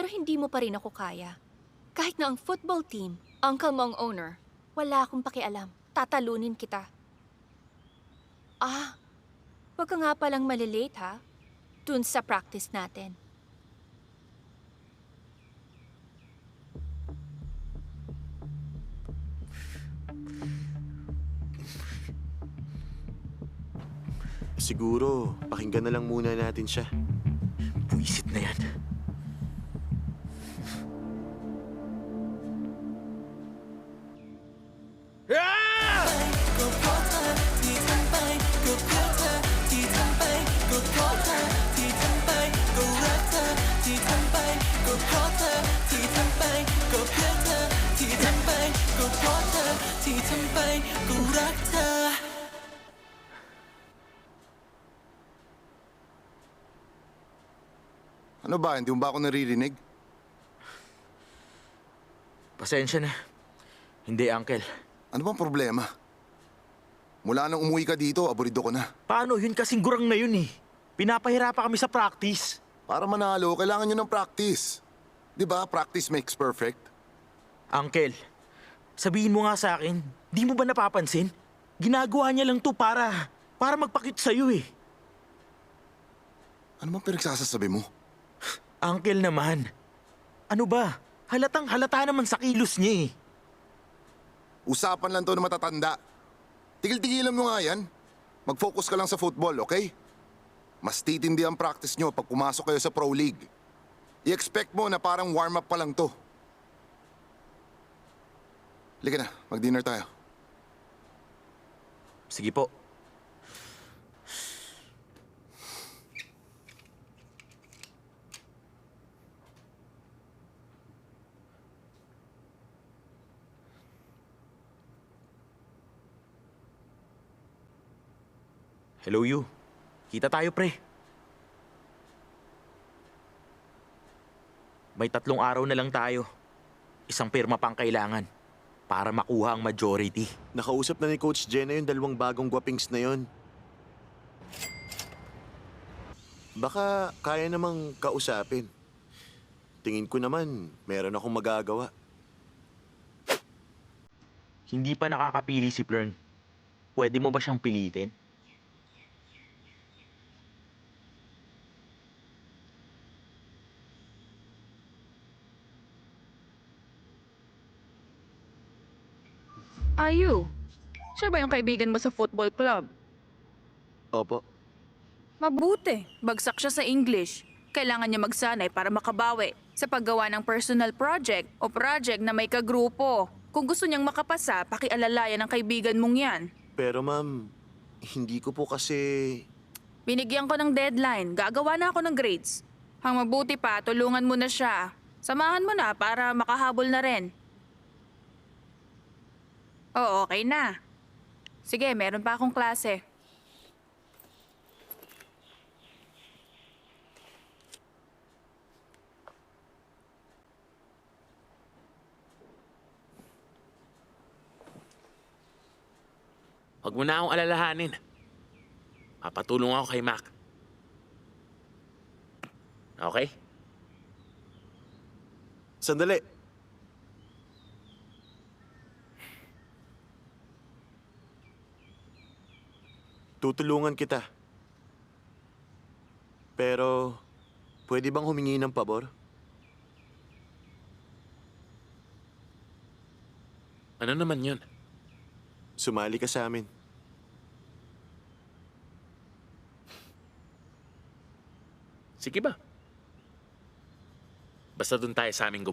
Pero hindi mo pa rin ako kaya. Kahit na ang football team, uncle mo ang owner, wala akong pakialam. Tatalunin kita. Ah, wag ka nga palang malilate ha. Dun sa practice natin. Siguro, pakinggan na lang muna natin siya. Buisit na yan. Ano ba, hindi mo ba ako naririnig? Pasensya na. Hindi, Uncle. Ano bang problema? Mula nang umuwi ka dito, aburido ko na. Paano? Yun kasing gurang na yun eh. Pinapahirapan kami sa practice. Para manalo, kailangan nyo ng practice. Di ba, practice makes perfect? Uncle, sabihin mo nga sa akin, di mo ba napapansin? Ginagawa niya lang to para magpakit sa'yo eh. Ano bang pinagsasasabi mo? Uncle naman. Ano ba? Halatang halata naman sa kilos niya eh. Usapan lang to na matatanda. Tigil-tigilan mo nga yan. Mag-focus ka lang sa football, okay? Mas titindi ang practice nyo pag pumasok kayo sa Pro League. I-expect mo na parang warm-up pa lang to. Halika na, mag-dinner tayo. Sige po. Hello, you. Kita tayo, pre. May 3 araw na lang tayo. Isang pirma pang kailangan para makuha ang majority. Nakausap na ni Coach Jenna yung 2 bagong guwapings na yon. Baka kaya namang kausapin. Tingin ko naman, meron akong magagawa. Hindi pa nakakapili si Plern. Pwede mo ba siyang pilitin? Ayu, siya ba yung kaibigan mo sa football club? Opo. Mabuti. Bagsak siya sa English. Kailangan niya magsanay para makabawi sa paggawa ng personal project o project na may kagrupo. Kung gusto niyang makapasa, pakialalayan ang kaibigan mong yan. Pero ma'am, hindi ko po kasi... Binigyan ko ng deadline. Gagawa na ako ng grades. Ang mabuti pa, tulungan mo na siya. Samahan mo na para makahabol na rin. Oo, okay na. Sige, meron pa akong klase. Huwag mo na akong alalahanin. Papatulong ako kay Mac. Okay? Sandali. Tutulungan kita. Pero, pwede bang humingi ng pabor? Ano naman yun? Sumali ka sa amin. Sige ba? Basta dun tayo sa aming gumawa.